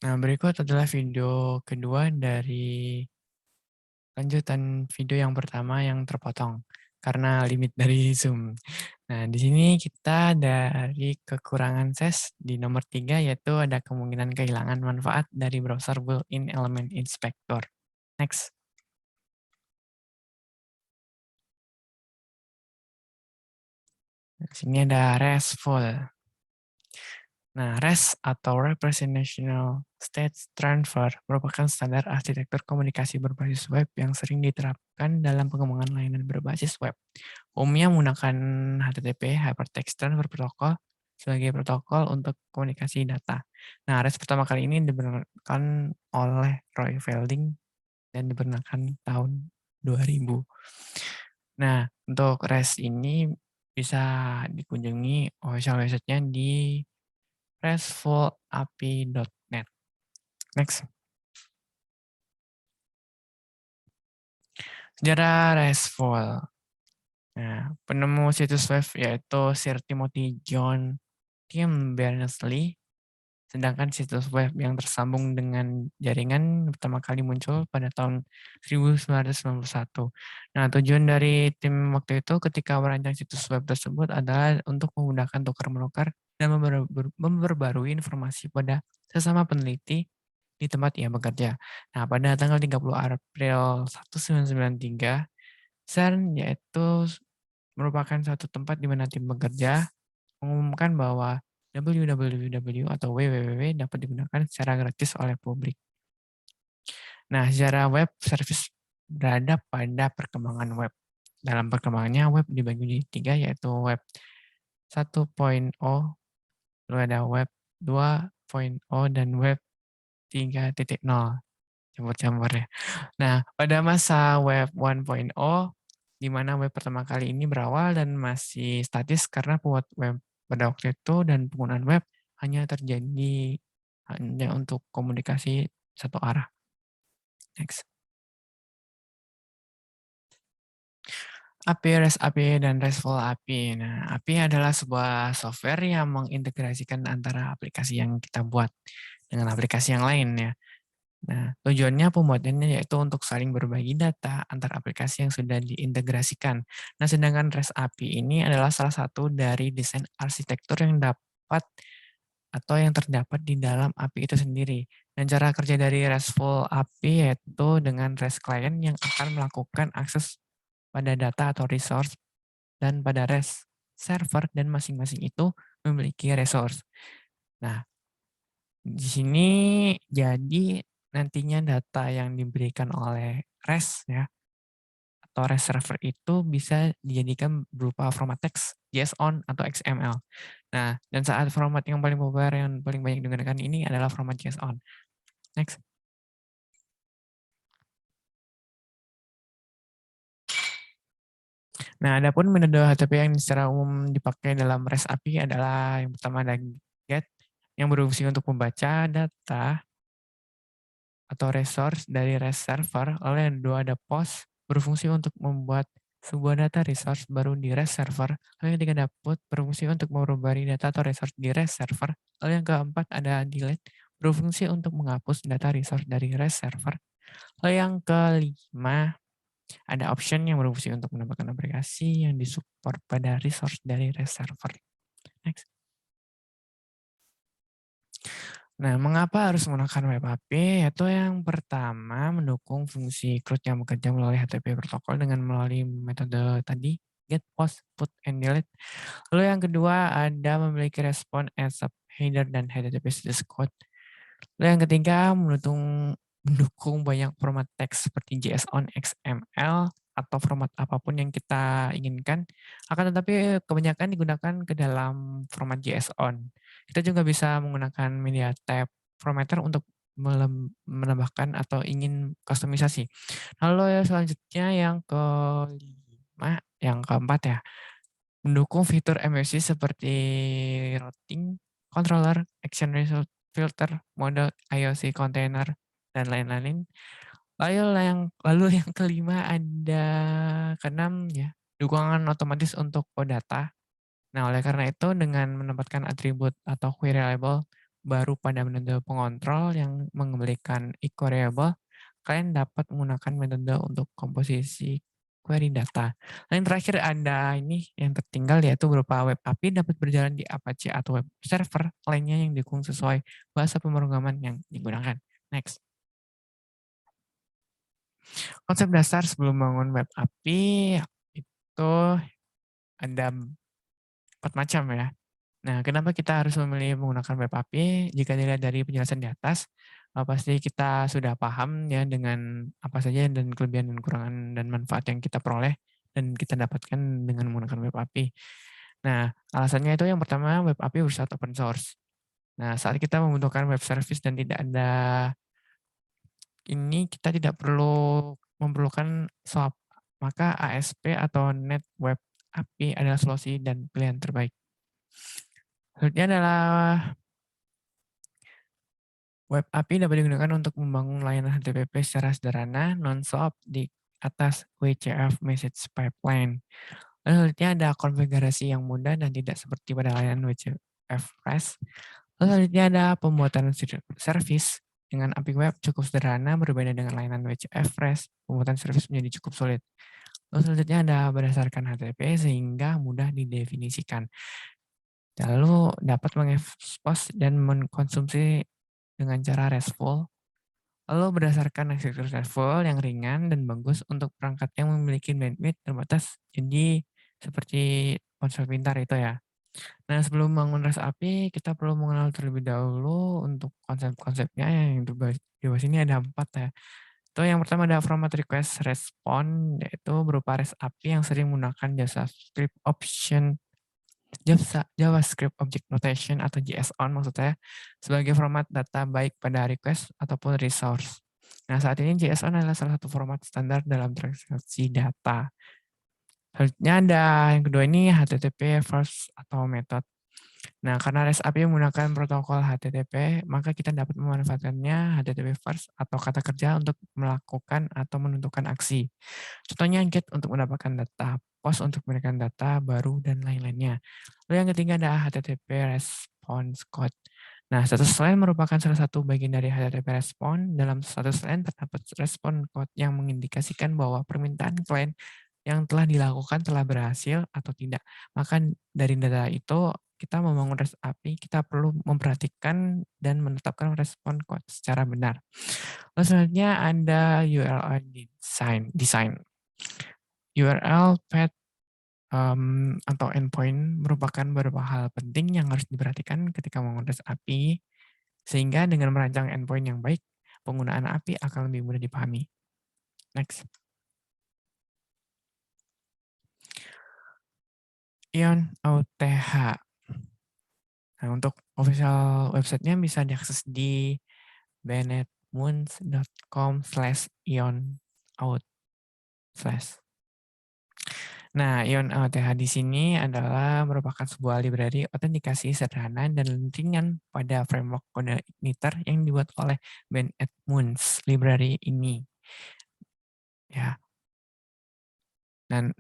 Nah, berikut adalah video kedua dari lanjutan video yang pertama yang terpotong karena limit dari Zoom. Nah, di sini kita dari kekurangan SES di nomor 3 yaitu ada kemungkinan kehilangan manfaat dari browser built-in element inspector. Next. Di sini ada RESTful. Nah, REST atau Representational State Transfer merupakan standar arsitektur komunikasi berbasis web yang sering diterapkan dalam pengembangan layanan berbasis web. Umumnya menggunakan HTTP, Hypertext Transfer Protocol, sebagai protokol untuk komunikasi data. Nah, REST pertama kali ini dibenarkan oleh Roy Fielding dan dibenarkan tahun 2000. Nah, untuk REST ini bisa dikunjungi official website-nya di restfulapi.net. Next. Sejarah RESTful. Nah, penemu situs web yaitu Sir Timothy John Tim Berners-Lee, sedangkan situs web yang tersambung dengan jaringan pertama kali muncul pada tahun 1991. Nah, tujuan dari tim waktu itu ketika merancang situs web tersebut adalah untuk memudahkan tukar-menukar dan memperbarui informasi pada sesama peneliti di tempat ia bekerja. Nah, pada tanggal 30 April 1993, CERN yaitu merupakan satu tempat di mana tim bekerja mengumumkan bahwa www atau www dapat digunakan secara gratis oleh publik. Nah, secara web service berada pada perkembangan web. Dalam perkembangannya, web dibagi menjadi 3, yaitu web 1.0, lalu ada web 2.0, dan web 3.0. Campur-campur ya. Nah, pada masa web 1.0, di mana web pertama kali ini berawal dan masih statis karena pembuat web pada waktu itu dan penggunaan web hanya terjadi hanya untuk komunikasi satu arah. Next. API, REST API, dan RESTful API. Nah, API adalah sebuah software yang mengintegrasikan antara aplikasi yang kita buat dengan aplikasi yang lain ya. Nah, tujuannya pembuatannya yaitu untuk saling berbagi data antar aplikasi yang sudah diintegrasikan. Nah, sedangkan REST API ini adalah salah satu dari desain arsitektur yang dapat atau yang terdapat di dalam API itu sendiri. Dan cara kerja dari RESTful API yaitu dengan REST client yang akan melakukan akses pada data atau resource dan pada REST server dan masing-masing itu memiliki resource. Nah, di sini jadi nantinya data yang diberikan oleh REST ya atau REST server itu bisa dijadikan berupa format teks, JSON atau XML. Nah, dan saat format yang paling populer yang paling banyak digunakan ini adalah format JSON. Next. Nah, adapun metode HTTP yang secara umum dipakai dalam REST API adalah yang pertama ada GET yang berfungsi untuk membaca data atau resource dari REST server, lalu yang kedua ada POST berfungsi untuk membuat sebuah data resource baru di REST server, lalu yang ketiga ada PUT berfungsi untuk merubah data atau resource di REST server, lalu yang keempat ada delete berfungsi untuk menghapus data resource dari REST server, lalu yang kelima ada option yang berfungsi untuk menambahkan aplikasi yang disupport pada resource dari REST server. Next. Nah, mengapa harus menggunakan web API? Yaitu yang pertama, mendukung fungsi CRUD yang bekerja melalui HTTP protokol dengan melalui metode tadi, get, post, put, and delete. Lalu yang kedua, ada memiliki respon as a header dan HTTP status code. Lalu yang ketiga, mendukung banyak format teks seperti JSON, XML, atau format apapun yang kita inginkan. Akan tetapi kebanyakan digunakan ke dalam format JSON. Kita juga bisa menggunakan media type formatter untuk menambahkan atau ingin kustomisasi. Lalu selanjutnya yang kelima, yang keempat ya, mendukung fitur MFC seperti routing, controller, action result filter, mode IOC container, dan lain-lain. Lalu yang kelima ada keenam ya, dukungan otomatis untuk data. Nah, oleh karena itu dengan menempatkan atribut atau query label baru pada metode pengontrol yang mengembalikan equal variable, kalian dapat menggunakan metode untuk komposisi query data. Dan yang terakhir ada ini yang tertinggal yaitu berupa web API dapat berjalan di Apache atau web server lainnya yang didukung sesuai bahasa pemrograman yang digunakan. Next. Konsep dasar sebelum bangun web API itu ada 4 macam ya. Nah, kenapa kita harus memilih menggunakan web API? Jika dilihat dari penjelasan di atas, pasti kita sudah paham ya dengan apa saja dan kelebihan dan kekurangan dan manfaat yang kita peroleh dan kita dapatkan dengan menggunakan web API. Nah, alasannya itu yang pertama, web API bersifat open source. Nah, saat kita membutuhkan web service dan tidak ada ini, kita tidak perlu memerlukan SOAP. Maka ASP atau Net Web API adalah solusi dan pilihan terbaik. Selanjutnya adalah web API dapat digunakan untuk membangun layanan HTTP secara sederhana, non-SOAP di atas WCF Message Pipeline. Lalu selanjutnya ada konfigurasi yang mudah dan tidak seperti pada layanan WCF REST. Lalu selanjutnya ada pembuatan service dengan API web cukup sederhana, berbeda dengan layanan WCF REST, pembuatan service menjadi cukup sulit. Lalu selanjutnya ada berdasarkan HTTP sehingga mudah didefinisikan. Lalu dapat mengekspos dan mengkonsumsi dengan cara RESTful. Lalu berdasarkan arsitektur RESTful yang ringan dan bagus untuk perangkat yang memiliki bandwidth terbatas. Jadi seperti ponsel pintar itu ya. Nah, sebelum bangun REST API, kita perlu mengenal terlebih dahulu untuk konsep-konsepnya yang di bawah sini ada 4 ya. Itu yang pertama ada format request response, yaitu berupa REST API yang sering menggunakan JavaScript Object Notation atau JSON maksudnya sebagai format data baik pada request ataupun resource. Nah, saat ini JSON adalah salah satu format standar dalam transaksi data. Selanjutnya ada yang kedua ini HTTP first atau method. Nah, karena REST API menggunakan protokol HTTP, maka kita dapat memanfaatkannya HTTP first atau kata kerja untuk melakukan atau menentukan aksi. Contohnya get untuk mendapatkan data, post untuk memberikan data baru, dan lain-lainnya. Lalu yang ketiga ada HTTP response code. Nah, status line merupakan salah satu bagian dari HTTP response. Dalam status line terdapat response code yang mengindikasikan bahwa permintaan klien yang telah dilakukan telah berhasil atau tidak. Maka dari data itu kita membangun REST API, kita perlu memperhatikan dan menetapkan respon code secara benar. Lalu selanjutnya ada URL design. URL path atau endpoint merupakan beberapa hal penting yang harus diperhatikan ketika membangun REST API, sehingga dengan merancang endpoint yang baik, penggunaan API akan lebih mudah dipahami. Next. Ion AUTH. Nah, untuk official website-nya bisa diakses di bennetmoons.com/ionout/. Nah, Ion AUTH di sini adalah merupakan sebuah library autentikasi sederhana dan ringan pada framework kode igniter yang dibuat oleh Bennett Moons library ini. Ya. Dan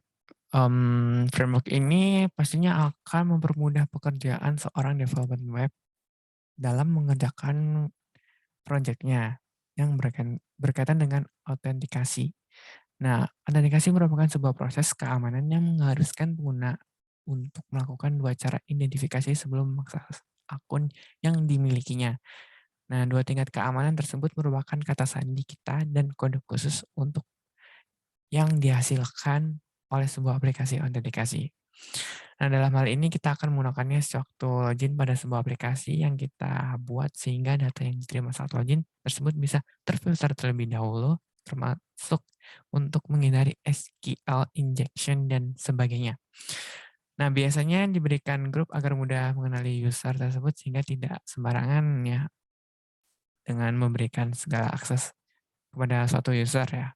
framework ini pastinya akan mempermudah pekerjaan seorang developer web dalam mengerjakan proyeknya yang berkaitan dengan autentikasi. Nah, autentikasi merupakan sebuah proses keamanan yang mengharuskan pengguna untuk melakukan 2 cara identifikasi sebelum mengakses akun yang dimilikinya. Nah, 2 tingkat keamanan tersebut merupakan kata sandi kita dan kode khusus untuk yang dihasilkan oleh sebuah aplikasi autentikasi. Nah, dalam hal ini kita akan menggunakannya sewaktu login pada sebuah aplikasi yang kita buat sehingga data yang diterima saat login tersebut bisa terfilter terlebih dahulu, termasuk untuk menghindari SQL injection dan sebagainya. Nah, biasanya diberikan grup agar mudah mengenali user tersebut sehingga tidak sembarangan ya dengan memberikan segala akses kepada suatu user ya.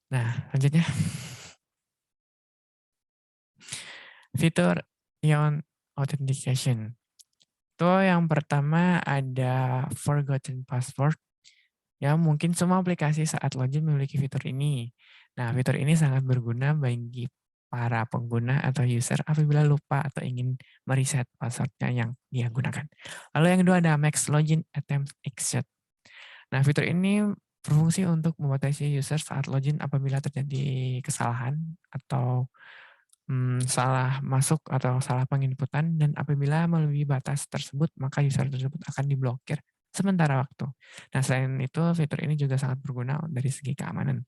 Nah, lanjutnya. Fitur Ion Authentication. Itu yang pertama ada Forgotten Password. Ya, mungkin semua aplikasi saat login memiliki fitur ini. Nah, fitur ini sangat berguna bagi para pengguna atau user apabila lupa atau ingin mereset password-nya yang dia gunakan. Lalu yang kedua ada Max Login Attempt Exit. Nah, fitur ini berfungsi untuk membatasi user saat login apabila terjadi kesalahan atau salah masuk atau salah penginputan, dan apabila melebihi batas tersebut, maka user tersebut akan diblokir sementara waktu. Nah, selain itu, fitur ini juga sangat berguna dari segi keamanan.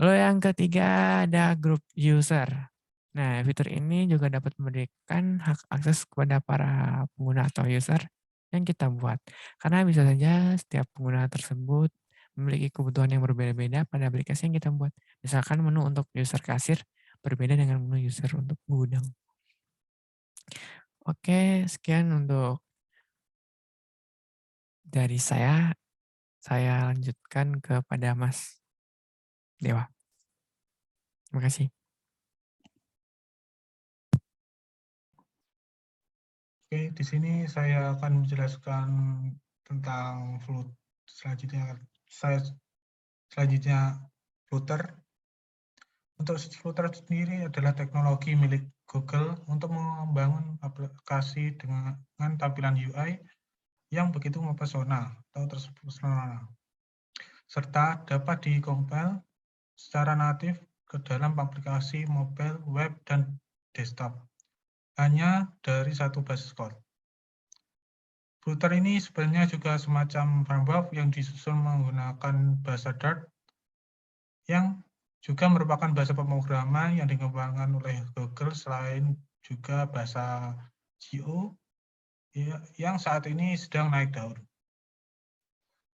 Lalu yang ketiga ada group user. Nah, fitur ini juga dapat memberikan hak akses kepada para pengguna atau user yang kita buat. Karena bisa saja setiap pengguna tersebut memiliki kebutuhan yang berbeda-beda pada aplikasi yang kita buat. Misalkan menu untuk user kasir berbeda dengan menu user untuk gudang. Oke, sekian untuk dari saya. Saya lanjutkan kepada Mas Dewa. Terima kasih. Oke, di sini saya akan menjelaskan tentang selanjutnya. Selanjutnya Flutter. Untuk Flutter sendiri adalah teknologi milik Google untuk membangun aplikasi dengan tampilan UI yang begitu mempesona atau terpesona, serta dapat dikompil secara natif ke dalam aplikasi mobile, web, dan desktop hanya dari satu basis code. Flutter ini sebenarnya juga semacam framework yang disusun menggunakan bahasa Dart yang juga merupakan bahasa pemrograman yang dikembangkan oleh Google selain juga bahasa Go yang saat ini sedang naik daun.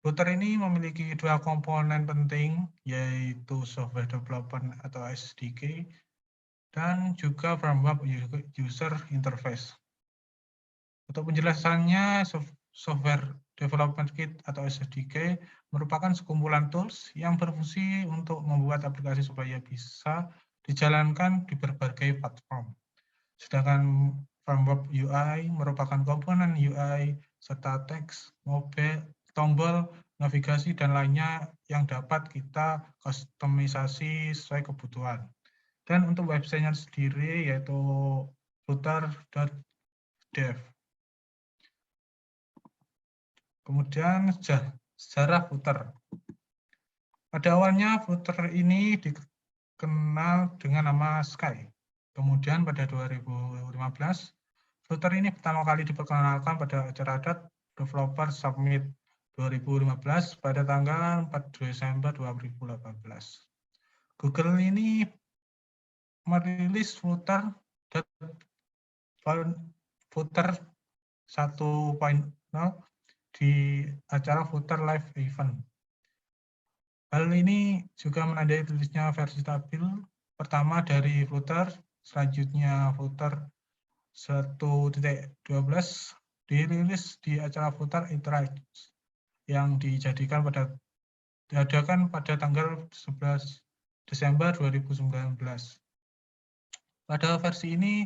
Flutter ini memiliki dua komponen penting, yaitu software development atau SDK dan juga framework user interface. Untuk penjelasannya, software development kit atau SDK merupakan sekumpulan tools yang berfungsi untuk membuat aplikasi supaya bisa dijalankan di berbagai platform. Sedangkan framework UI merupakan komponen UI serta teks, mobile, tombol, navigasi, dan lainnya yang dapat kita kustomisasi sesuai kebutuhan. Dan untuk website-nya sendiri yaitu flutter.dev. Kemudian sejarah Flutter. Pada awalnya Flutter ini dikenal dengan nama Sky. Kemudian pada 2015, Flutter ini pertama kali diperkenalkan pada acara Developer Summit 2015 pada tanggal 4 Desember 2018. Google ini merilis Flutter 1.0 di acara Flutter Live Event. Hal ini juga menandai rilisnya versi stabil pertama dari Flutter, selanjutnya Flutter 1.12 dirilis di acara Flutter Interact yang diadakan pada tanggal 11 Desember 2019. Pada versi ini,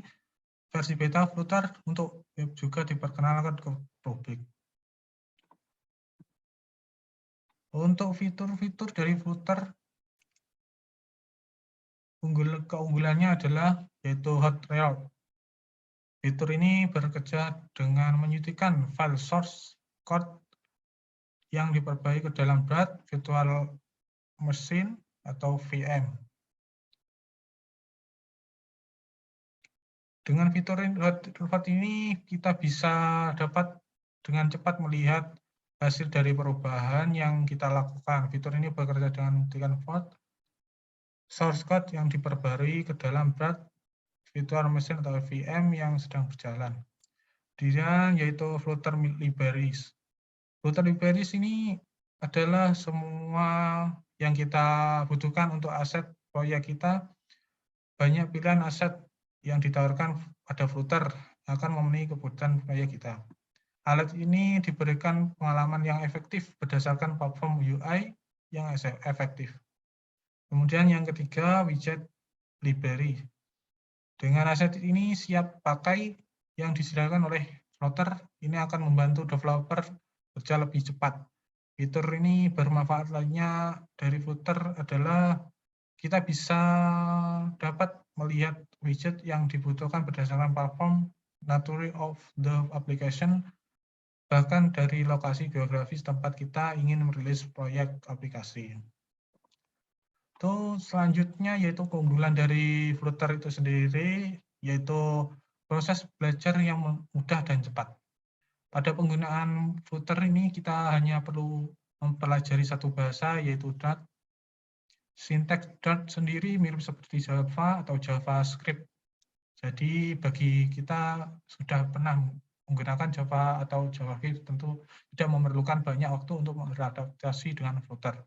versi beta Flutter untuk web juga diperkenalkan ke publik. Untuk fitur-fitur dari Flutter, keunggulannya adalah yaitu hot reload. Fitur ini bekerja dengan menyuntikkan file source code yang diperbaiki ke dalam BRAD virtual machine atau VM. Dengan fitur hot ini kita bisa dapat dengan cepat melihat hasil dari perubahan yang kita lakukan. Fitur ini bekerja dengan file source code yang diperbarui ke dalam BRAD virtual machine atau VM yang sedang berjalan. Dan yaitu Flutter Libraries. Flutter Libraries ini adalah semua yang kita butuhkan untuk aset proyek kita. Banyak pilihan aset yang ditawarkan pada Flutter akan memenuhi kebutuhan proyek kita. Alat ini diberikan pengalaman yang efektif berdasarkan platform UI yang efektif. Kemudian yang ketiga, widget library. Dengan aset ini siap pakai yang disediakan oleh Flutter, ini akan membantu developer kerja lebih cepat. Fitur ini bermanfaat lainnya dari Flutter adalah kita bisa dapat melihat widget yang dibutuhkan berdasarkan platform, nature of the application, bahkan dari lokasi geografis tempat kita ingin merilis proyek aplikasi. Selanjutnya yaitu keunggulan dari Flutter itu sendiri, yaitu proses belajar yang mudah dan cepat. Pada penggunaan Flutter ini kita hanya perlu mempelajari satu bahasa, yaitu Dart. Sinteks Dart sendiri mirip seperti Java atau JavaScript. Jadi bagi kita sudah pernah menggunakan Java atau JavaScript tentu tidak memerlukan banyak waktu untuk beradaptasi dengan Flutter.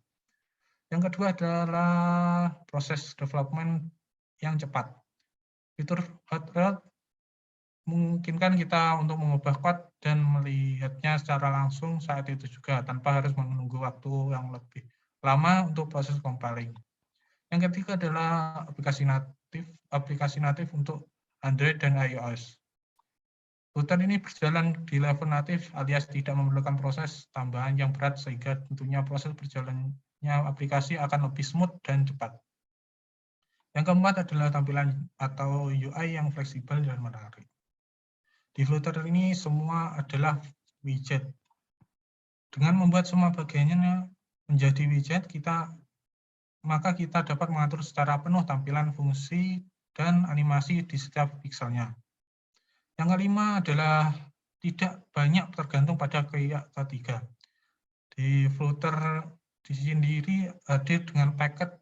Yang kedua adalah proses development yang cepat. Fitur hot rod memungkinkan kita untuk mengubah kode dan melihatnya secara langsung saat itu juga tanpa harus menunggu waktu yang lebih lama untuk proses compiling. Yang ketiga adalah aplikasi natif untuk Android dan iOS. Flutter ini berjalan di level natif alias tidak memerlukan proses tambahan yang berat sehingga tentunya proses berjalannya aplikasi akan lebih smooth dan cepat. Yang keempat adalah tampilan atau UI yang fleksibel dan menarik. Di Flutter ini semua adalah widget. Dengan membuat semua bagiannya menjadi widget, maka kita dapat mengatur secara penuh tampilan fungsi dan animasi di setiap pikselnya. Yang kelima adalah tidak banyak tergantung pada pihak ketiga. Di Flutter di sendiri hadir dengan paket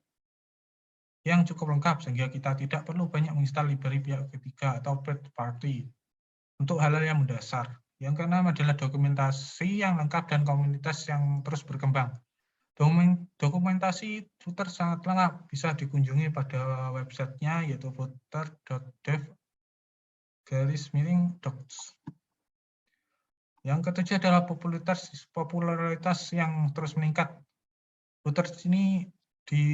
yang cukup lengkap sehingga kita tidak perlu banyak menginstal library pihak ketiga atau third party untuk hal-hal yang mendasar. Yang keenam adalah dokumentasi yang lengkap dan komunitas yang terus berkembang. Dokumentasi Flutter sangat lengkap, bisa dikunjungi pada websitenya yaitu flutter.dev/docs. Yang ketujuh adalah popularitas yang terus meningkat. Flutter ini di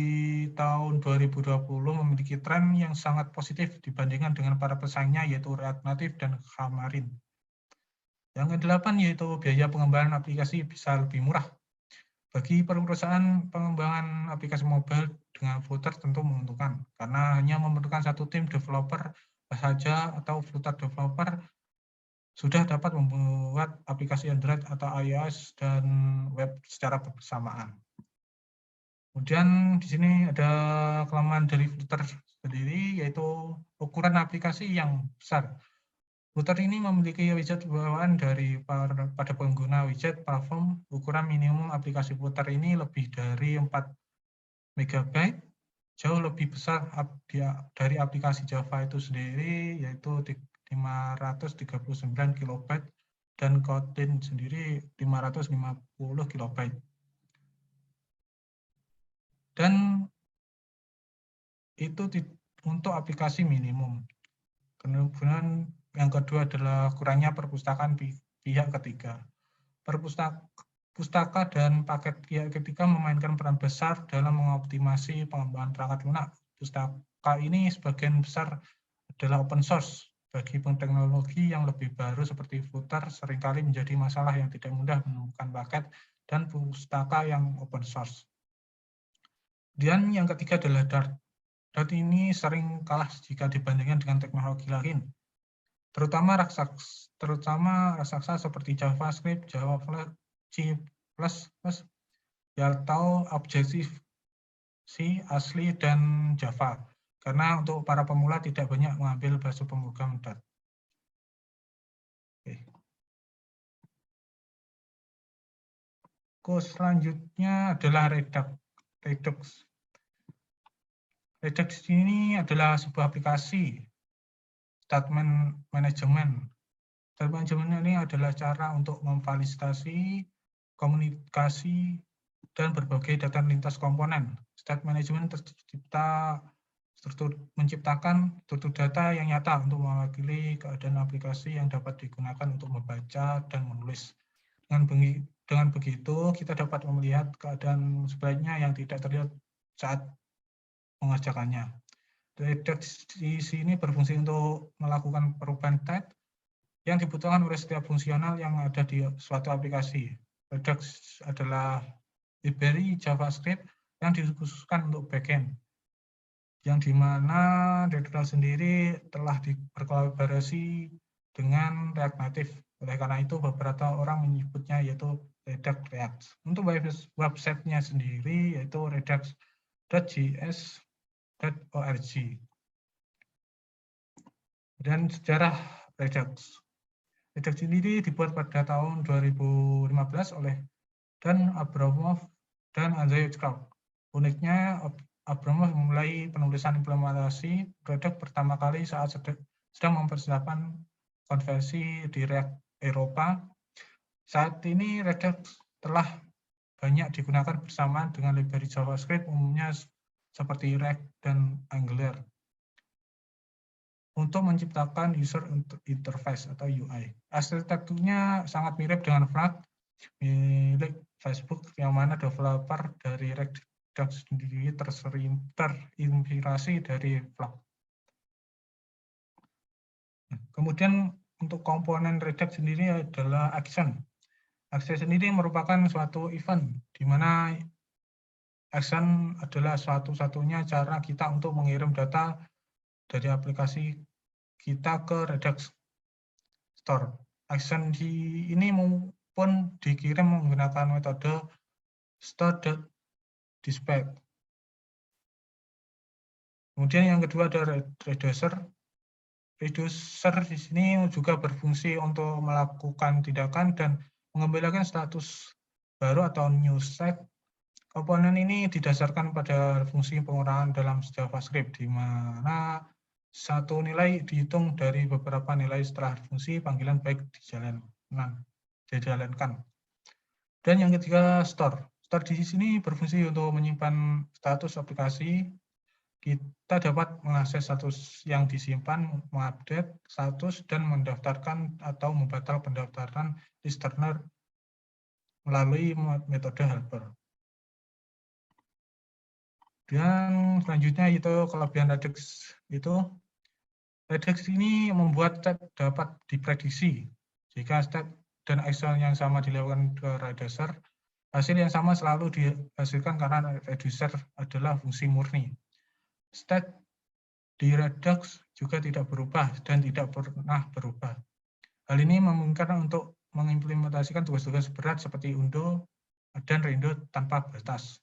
tahun 2020 memiliki tren yang sangat positif dibandingkan dengan para pesaingnya yaitu React Native dan Xamarin. Yang kedelapan yaitu biaya pengembangan aplikasi bisa lebih murah. Bagi perusahaan pengembangan aplikasi mobile dengan Flutter tentu menguntungkan karena hanya memerlukan satu tim developer saja atau Flutter developer sudah dapat membuat aplikasi Android atau iOS dan web secara bersamaan. Kemudian di sini ada kelemahan dari Flutter sendiri, yaitu ukuran aplikasi yang besar. Flutter ini memiliki widget bawaan pada pengguna widget platform. Ukuran minimum aplikasi Flutter ini lebih dari 4 MB, jauh lebih besar dari aplikasi Java itu sendiri, yaitu 539 KB dan Kotlin sendiri 550 KB. Dan itu untuk aplikasi minimum. Kemudian yang kedua adalah kurangnya perpustakaan pihak ketiga. Pustaka dan paket pihak ketiga memainkan peran besar dalam mengoptimasi pengembangan perangkat lunak. Pustaka ini sebagian besar adalah open source. Bagi teknologi yang lebih baru seperti Flutter seringkali menjadi masalah yang tidak mudah menemukan paket dan pustaka yang open source. Dan yang ketiga adalah Dart. Dart ini sering kalah jika dibandingkan dengan teknologi lain, terutama raksasa seperti JavaScript, Java C++, atau Objective-C asli dan Java. Karena untuk para pemula tidak banyak mengambil bahasa pemrogram Dart. Selanjutnya adalah Redux. Redux ini adalah sebuah aplikasi statement management. Statement management ini adalah cara untuk memfasilitasi komunikasi dan berbagai data lintas komponen. State management menciptakan struktur data yang nyata untuk mewakili keadaan aplikasi yang dapat digunakan untuk membaca dan menulis. Dengan begitu, kita dapat melihat keadaan sebaliknya yang tidak terlihat saat mengerjakannya. Redux di sini berfungsi untuk melakukan perubahan type yang dibutuhkan oleh setiap fungsional yang ada di suatu aplikasi. Redux adalah library JavaScript yang dikhususkan untuk backend. yang dimana Redux sendiri telah berkolaborasi dengan React Native. Oleh karena itu beberapa orang menyebutnya yaitu Redux React. Untuk websitenya sendiri yaitu redux.js.org. Dan sejarah Redux. Redux sendiri dibuat pada tahun 2015 oleh Dan Abramov dan Andrei Kraut. Uniknya, Abramov memulai penulisan implementasi Redux pertama kali saat sedang mempersiapkan konversi di React Eropa. Saat ini Redux telah banyak digunakan bersamaan dengan library JavaScript umumnya seperti React dan Angular untuk menciptakan user interface atau UI. Arsitekturnya sangat mirip dengan Flutter milik Facebook, yang mana developer dari Redux sendiri terinspirasi dari Flutter. Kemudian untuk komponen Redux sendiri adalah action. Action sendiri merupakan suatu event, di mana action adalah satu-satunya cara kita untuk mengirim data dari aplikasi kita ke Redux Store. Action ini pun dikirim menggunakan metode store.dispatch. Kemudian yang kedua ada reducer. Reducer di sini juga berfungsi untuk melakukan tindakan dan mengembalikan status baru atau new state. Komponen ini didasarkan pada fungsi pengurangan dalam JavaScript, di mana satu nilai dihitung dari beberapa nilai setelah fungsi panggilan baik dijalankan. Dan yang ketiga, store. Store di sini berfungsi untuk menyimpan status aplikasi. Kita dapat mengakses status yang disimpan, mengupdate status, dan mendaftarkan atau membatal pendaftaran listener melalui metode helper. Dan selanjutnya itu kelebihan Redux itu, Redux ini membuat state dapat diprediksi. Jika state dan action yang sama dilakukan ke reducer, hasil yang sama selalu dihasilkan karena reducer adalah fungsi murni. State di Redux juga tidak berubah dan tidak pernah berubah. Hal ini memungkinkan untuk mengimplementasikan tugas-tugas berat seperti undo dan rendo tanpa batas.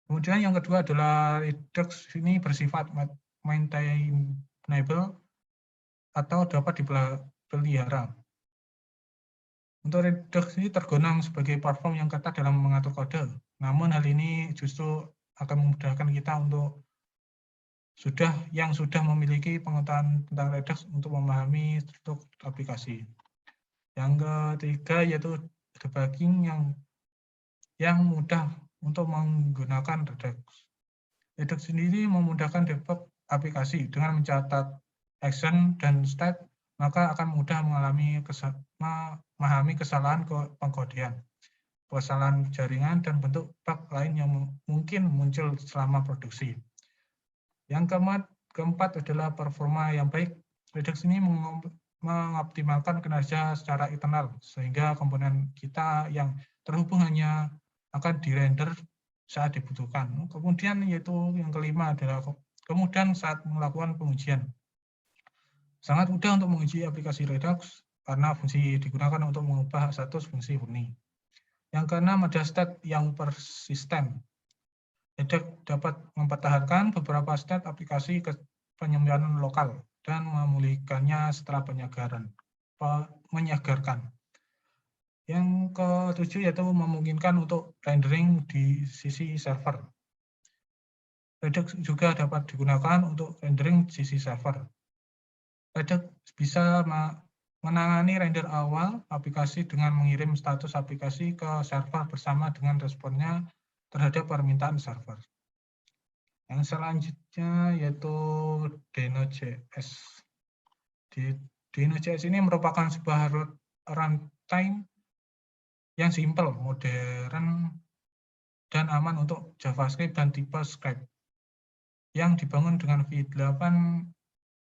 Kemudian yang kedua adalah Redux ini bersifat maintainable atau dapat dipelihara. Untuk Redux ini tergolong sebagai platform yang ketat dalam mengatur kode. Namun hal ini justru akan memudahkan kita untuk yang sudah memiliki pengetahuan tentang Redux untuk memahami struktur aplikasi. Yang ketiga yaitu debugging yang mudah untuk menggunakan Redux. Redux sendiri memudahkan debug aplikasi dengan mencatat action dan state, maka akan mudah memahami kesalahan pengkodean, kesalahan jaringan, dan bentuk bug lain yang mungkin muncul selama produksi. Yang keempat adalah performa yang baik. Redux ini mengoptimalkan kinerja secara internal, sehingga komponen kita yang terhubung hanya akan dirender saat dibutuhkan. Kemudian yaitu yang kelima adalah kemudian saat melakukan pengujian. Sangat mudah untuk menguji aplikasi Redux karena fungsi digunakan untuk mengubah status fungsi murni. Yang keenam ada state yang persisten. Redux dapat mempertahankan beberapa state aplikasi ke penyimpanan lokal dan memulihkannya setelah menyegarkan. Yang ketujuh yaitu memungkinkan untuk rendering di sisi server. Redux juga dapat digunakan untuk rendering sisi server. Redux bisa menangani render awal aplikasi dengan mengirim status aplikasi ke server bersama dengan responnya terhadap permintaan server. Yang selanjutnya yaitu Deno.js. Deno.js ini merupakan sebuah runtime yang simpel, modern, dan aman untuk JavaScript dan tipe script yang dibangun dengan V8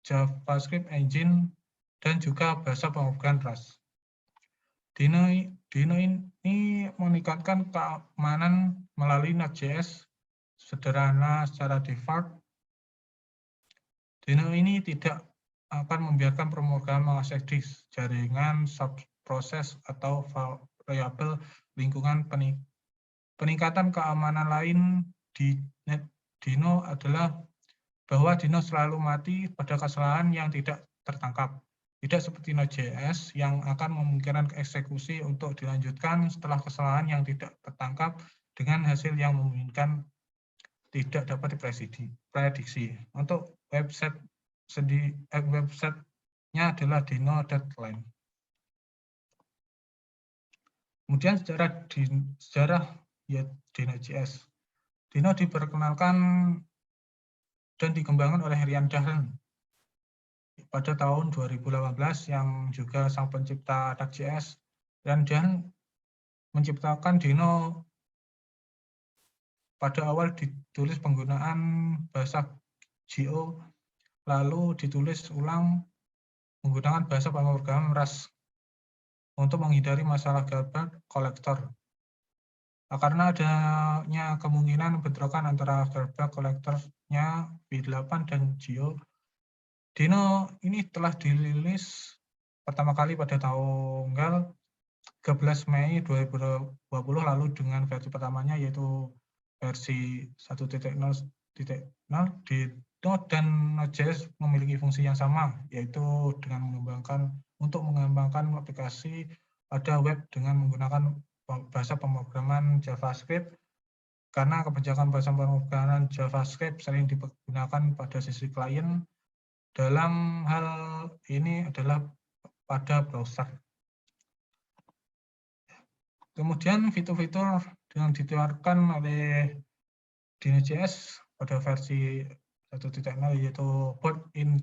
JavaScript Engine dan juga bahasa pemrograman Rust. Deno ini meningkatkan keamanan melalui Node.js sederhana secara default Dino ini tidak akan membiarkan pemrograman mengakses disk, jaringan, subproses, atau variabel lingkungan. Peningkatan keamanan lain di Dino adalah bahwa Dino selalu mati pada kesalahan yang tidak tertangkap. Tidak seperti Node.js yang akan memungkinkan eksekusi untuk dilanjutkan setelah kesalahan yang tidak tertangkap dengan hasil yang memungkinkan tidak dapat diprediksi. Untuk website-nya adalah Dino Deadline. Kemudian sejarah ya Dino.js. Dino diperkenalkan dan dikembangkan oleh Rian Dahlan pada tahun 2018 yang juga sang pencipta React.js. Rian Dahlan menciptakan Dino pada awal ditulis penggunaan bahasa Go, lalu ditulis ulang menggunakan bahasa pemrograman Rust untuk menghindari masalah garbage collector. Karena adanya kemungkinan bentrokan antara garbage collector-nya V8 dan Go, Dino ini telah dirilis pertama kali pada tanggal 13 Mei 2020 lalu dengan versi pertamanya yaitu versi 1.0.0. Dino dan Node.js memiliki fungsi yang sama, yaitu dengan mengembangkan aplikasi pada web dengan menggunakan bahasa pemrograman JavaScript, karena kebijakan bahasa pemrograman JavaScript sering digunakan pada sisi klien. Dalam hal ini adalah pada browser. Kemudian fitur-fitur yang ditawarkan oleh Dino.js pada versi 1.0 yaitu built-in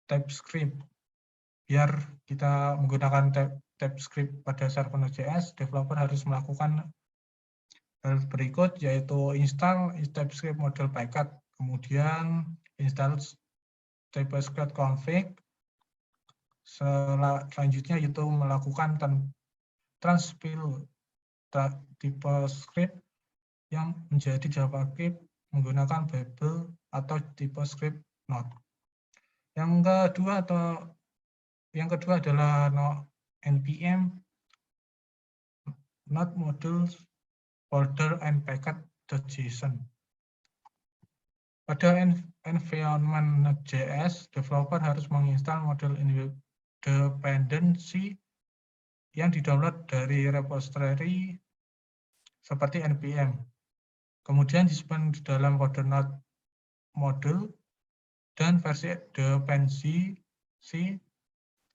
TypeScript. Biar kita menggunakan TypeScript pada server Node.js, developer harus melakukan hal berikut, yaitu install TypeScript model packet, kemudian install TypeScript config, selanjutnya yaitu melakukan transpil TypeScript yang menjadi JavaScript menggunakan Babel atau TypeScript Node. Yang kedua adalah npm node modules folder and packet.json. Pada environment Node.js, developer harus menginstal model dependency yang didownload dari repository seperti npm. Kemudian disimpan di dalam folder node module dan versi dependency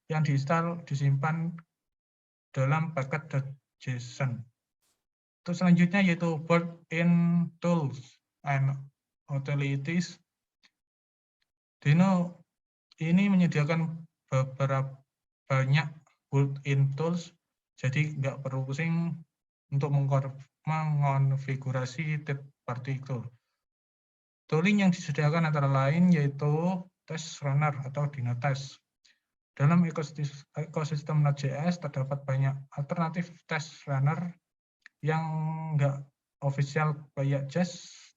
yang disimpan dalam packet.json. Untuk selanjutnya yaitu built-in tools and utilities. Dino ini menyediakan beberapa banyak built-in tools, jadi nggak perlu pusing untuk mengonfigurasi third-party tool. Tooling yang disediakan antara lain yaitu Test Runner atau Dino.test. Dalam ekosistem Node.js terdapat banyak alternatif test runner yang nggak official kayak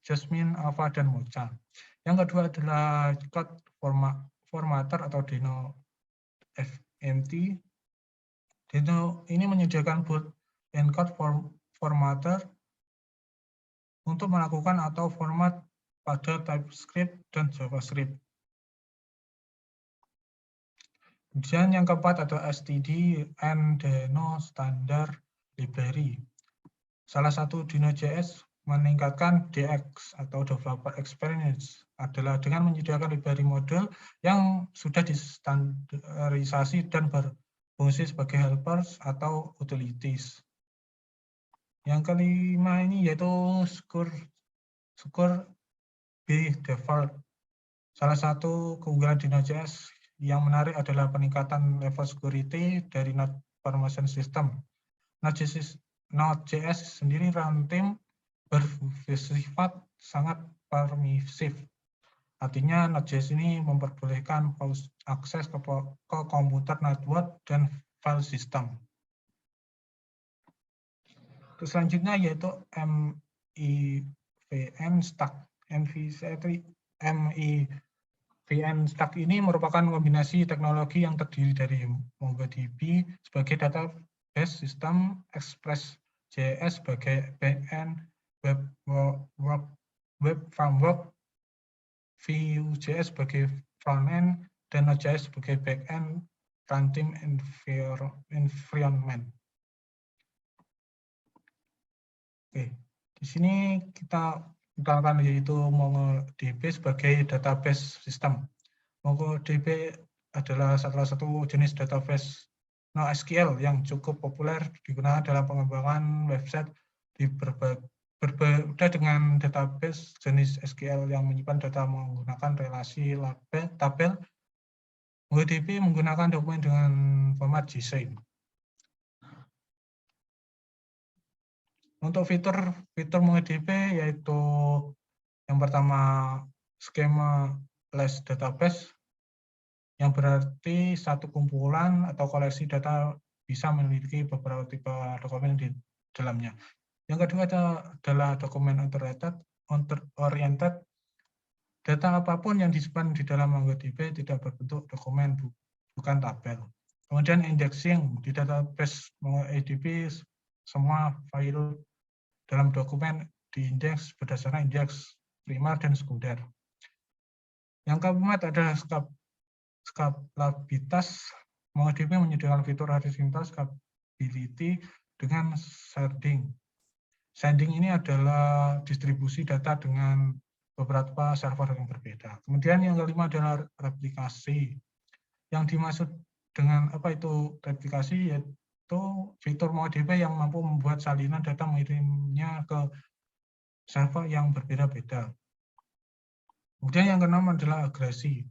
Jasmine, Alpha, dan Mocha. Yang kedua adalah Cloud Formatter atau Dino FMT. Dino ini menyediakan built-in code formatter untuk melakukan atau format pada TypeScript dan JavaScript. Kemudian yang keempat adalah STD and Dino Standard Library. Salah satu Dino.js meningkatkan DX atau Developer Experience adalah dengan menyediakan library model yang sudah distandarisasi dan berfungsi sebagai helpers atau utilities. Yang kelima ini yaitu Secure by Default. Salah satu keunggulan Dino.js yang menarik adalah peningkatan level security dari Node Permission System. Node.js sendiri runtime bersifat sangat permisif. Artinya Node.js ini memperbolehkan akses ke komputer network dan file system. Terus selanjutnya yaitu MIVN stack. MIVN VN-Stack ini merupakan kombinasi teknologi yang terdiri dari MongoDB sebagai database sistem, Express.js sebagai backend, web framework, Vue.js sebagai frontend, dan Node.js sebagai backend runtime environment. Oke, di sini kita kenalkan yaitu MongoDB sebagai database sistem. MongoDB adalah salah satu jenis database NoSQL yang cukup populer digunakan dalam pengembangan website berbeda dengan database jenis SQL yang menyimpan data menggunakan relasi tabel. MongoDB menggunakan dokumen dengan format JSON. Untuk fitur MongoDB yaitu yang pertama schema-less database, yang berarti satu kumpulan atau koleksi data bisa memiliki beberapa tipe dokumen di dalamnya. Yang kedua adalah dokumen oriented. Data apapun yang disimpan di dalam MongoDB tidak berbentuk dokumen, bukan tabel. Kemudian indexing di database MongoDB, semua file dalam dokumen diindeks berdasarkan indeks primer dan sekunder. Yang keempat adalah scalabilitas. MongoDB menyediakan fitur horizontal scalability dengan sharding. Sharding ini adalah distribusi data dengan beberapa server yang berbeda. Kemudian yang kelima adalah replikasi. Yang dimaksud dengan apa itu replikasi, yaitu fitur MongoDB yang mampu membuat salinan data mengirimnya ke server yang berbeda-beda. Kemudian yang keenam adalah agresi.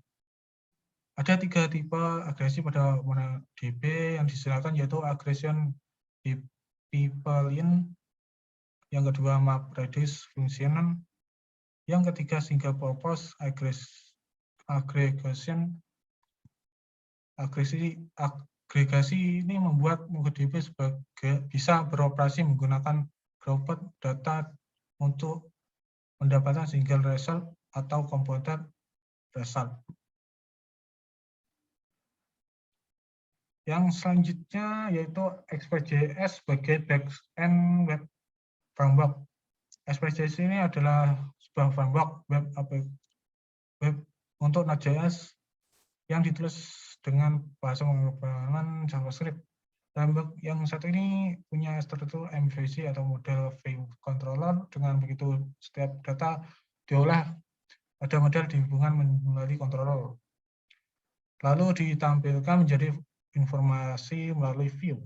Ada 3 tipe agresi pada MongoDB yang disilakan, yaitu aggregation pipeline, yang kedua map reduce function, yang ketiga single purpose aggregation. Agregasi ini membuat MongoDB bisa beroperasi menggunakan grouped data untuk mendapatkan single result atau compounded result. Yang selanjutnya yaitu Express.js sebagai backend web framework. Express.js ini adalah sebuah framework web untuk Node.js yang ditulis dengan bahasa pemrograman JavaScript. Framework yang satu ini punya struktur MVC atau model view controller. Dengan begitu setiap data diolah pada model dihubungkan melalui controller, lalu ditampilkan menjadi informasi melalui view.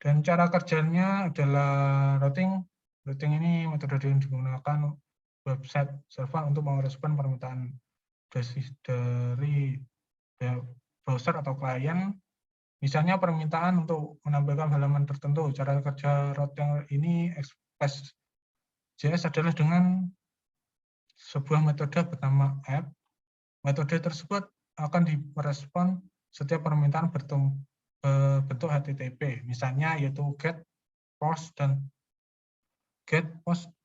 Dan cara kerjanya adalah routing. Routing ini metode yang digunakan website server untuk merespon permintaan dari browser atau klien. Misalnya permintaan untuk menampilkan halaman tertentu. Cara kerja routing ini Express.js adalah dengan sebuah metode bernama app. Metode tersebut akan direspon setiap permintaan bentuk HTTP, misalnya yaitu get, post,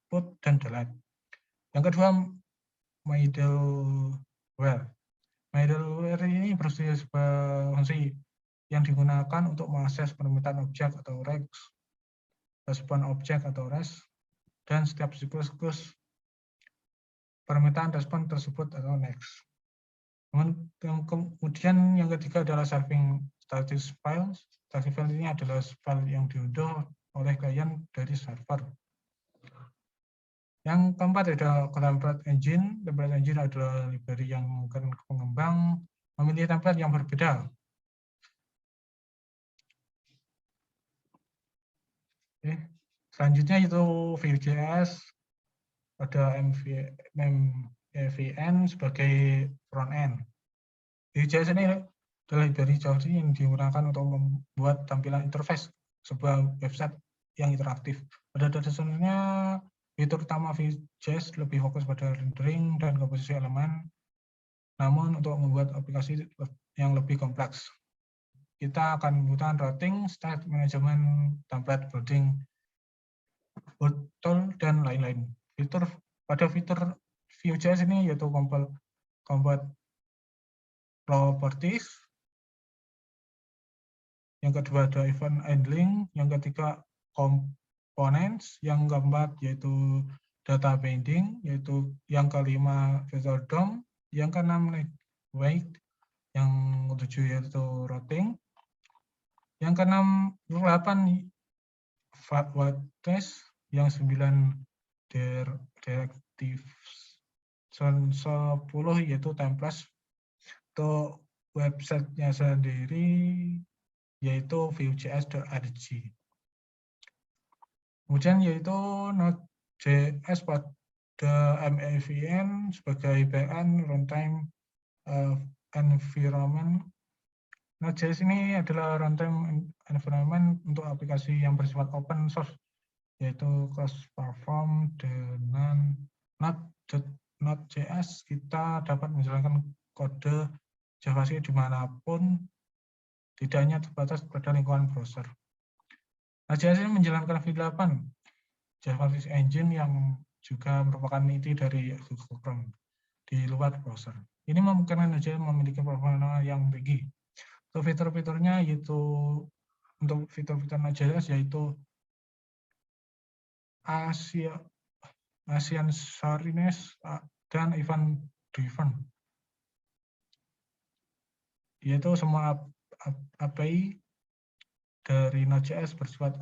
put, dan delete. Yang kedua, middleware. Middleware ini berusia sebuah fungsi yang digunakan untuk mengakses permintaan objek atau REST, respon objek atau REST, dan setiap siklus permintaan respon tersebut atau next. Kemudian yang ketiga adalah serving static file. Static file ini adalah file yang diunduh oleh klien dari server. Yang keempat adalah template engine. Template engine adalah library yang memungkinkan pengembang memilih template yang berbeda. Oke. Selanjutnya itu Vue.js. Ada MVN sebagai front end. Vue.js ini adalah library JavaScript yang digunakan untuk membuat tampilan interface sebuah website yang interaktif. Pada dasarnya, fitur utama Vue.js lebih fokus pada rendering dan komposisi elemen. Namun untuk membuat aplikasi yang lebih kompleks, kita akan membutuhkan routing, state management, template building, tool, dan lain-lain. Fitur Vue.js ini yaitu combat properties, yang kedua ada event handling, yang ketiga components, yang keempat yaitu data binding, yaitu yang kelima visual DOM, yang keenam weight, yang ketujuh yaitu routing, yang ke-8 test, yang 9 directives, 10 yaitu templates. Untuk websitenya sendiri yaitu vue.js.org. Kemudian yaitu Node.js pada MAVN sebagai backend runtime environment. Node.js ini adalah runtime environment untuk aplikasi yang bersifat open source, yaitu cross-platform. Dengan Node.js kita dapat menjalankan kode JavaScript dimanapun, tidak hanya terbatas pada lingkungan browser. Node.js ini menjalankan V8, JavaScript Engine, yang juga merupakan inti dari Google Chrome di luar browser. Ini memungkinkan Node.js memiliki performa yang tinggi. Untuk fitur-fiturnya yaitu untuk fitur-fitur Node.js yaitu asynchronous dan event driven. Yaitu semua API dari Node.js bersifat